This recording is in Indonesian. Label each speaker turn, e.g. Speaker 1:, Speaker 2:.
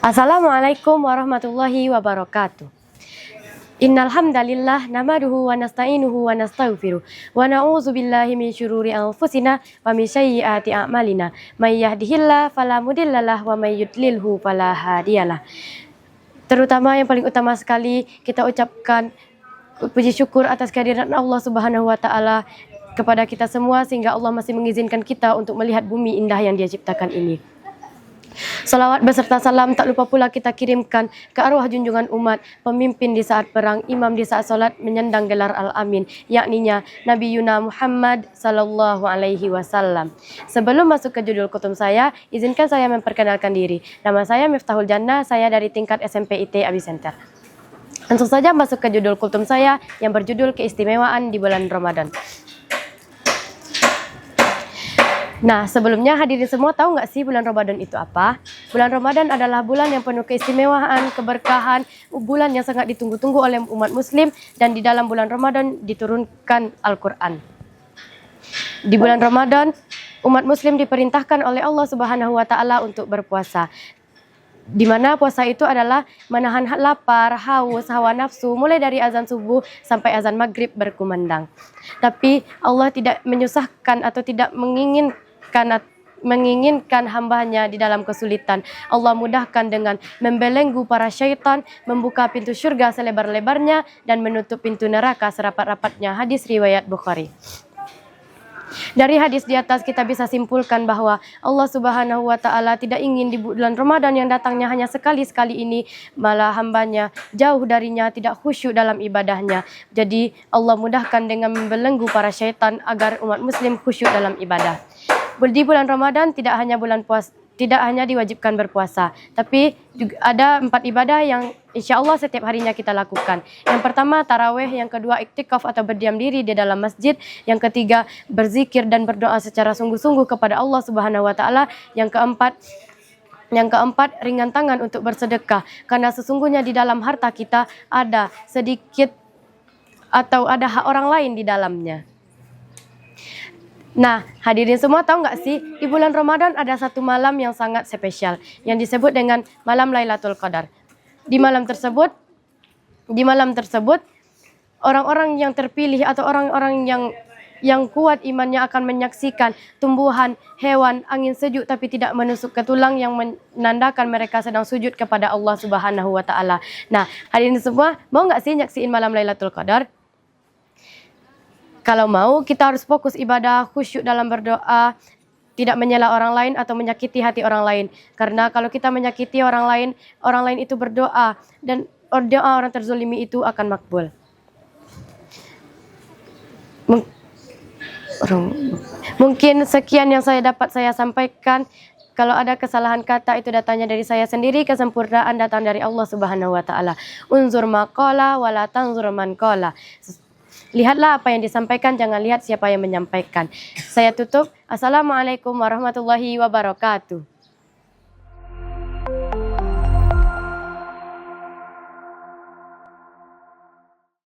Speaker 1: Assalamualaikum warahmatullahi wabarakatuh. Innal hamdalillah nahmaduhu wa nasta'inuhu wa nastaghfiruh wa na'udzu billahi min syururi anfusina wa min sayyiati a'malina. May yahdihillahu fala mudhillalah wa may yudlilhu fala hadiyalah. Terutama yang paling utama sekali kita ucapkan puji syukur atas kehadiran Allah Subhanahu wa taala kepada kita semua sehingga Allah masih mengizinkan kita untuk melihat bumi indah yang Dia ciptakan ini. Salawat beserta salam tak lupa pula kita kirimkan ke arwah junjungan umat, pemimpin di saat perang, imam di saat solat menyandang gelar Al-Amin, yakninya Nabi Yuna Muhammad sallallahu alaihi wasallam. Sebelum masuk ke judul kutum saya, izinkan saya memperkenalkan diri. Nama saya Miftahul Jannah, saya dari tingkat SMP IT Abi Center. Langsung saja masuk ke judul kultum saya yang berjudul keistimewaan di bulan Ramadan. Nah, sebelumnya hadirin semua tahu nggak sih bulan Ramadan itu apa? Bulan Ramadan adalah bulan yang penuh keistimewaan, keberkahan, bulan yang sangat ditunggu-tunggu oleh umat muslim, dan di dalam bulan Ramadan diturunkan Al-Quran. Di bulan Ramadan, umat muslim diperintahkan oleh Allah Subhanahu wa taala untuk berpuasa. Di mana puasa itu adalah menahan lapar, haus, hawa nafsu mulai dari azan subuh sampai azan maghrib berkumandang. Tapi Allah tidak menyusahkan atau tidak menginginkan hambanya di dalam kesulitan. Allah mudahkan dengan membelenggu para syaitan, membuka pintu syurga selebar-lebarnya dan menutup pintu neraka serapat-rapatnya. Hadis riwayat Bukhari. Dari hadis di atas kita bisa simpulkan bahwa Allah Subhanahu wa taala tidak ingin di bulan Ramadan yang datangnya hanya sekali-sekali ini, malah hambanya jauh darinya, tidak khusyuk dalam ibadahnya. Jadi Allah mudahkan dengan membelenggu para syaitan agar umat muslim khusyuk dalam ibadah. Di bulan Ramadan tidak hanya diwajibkan berpuasa, tapi juga ada 4 ibadah yang insya Allah setiap harinya kita lakukan. Yang pertama tarawih, yang kedua iktikaf atau berdiam diri di dalam masjid, yang ketiga berzikir dan berdoa secara sungguh-sungguh kepada Allah Subhanahu wa taala, yang keempat ringan tangan untuk bersedekah, karena sesungguhnya di dalam harta kita ada sedikit atau ada hak orang lain di dalamnya. Nah, hadirin semua tahu nggak sih, di bulan Ramadan ada satu malam yang sangat spesial yang disebut dengan malam Lailatul Qadar. Di malam tersebut orang-orang yang terpilih atau orang-orang yang kuat imannya akan menyaksikan tumbuhan, hewan, angin sejuk tapi tidak menusuk ke tulang yang menandakan mereka sedang sujud kepada Allah Subhanahu wa taala. Nah, hadirin semua mau nggak sih nyaksiin malam Lailatul Qadar? Kalau mau, kita harus fokus ibadah, khusyuk dalam berdoa, tidak menyela orang lain atau menyakiti hati orang lain. Karena kalau kita menyakiti orang lain itu berdoa, dan doa orang terzolimi itu akan makbul. Mungkin sekian yang dapat saya sampaikan. Kalau ada kesalahan kata itu datangnya dari saya sendiri, kesempurnaan datang dari Allah Subhanahu wa taala. Unzur maqala wala tanzur man qala. Lihatlah apa yang disampaikan, jangan lihat siapa yang menyampaikan. Saya tutup. Assalamualaikum warahmatullahi wabarakatuh.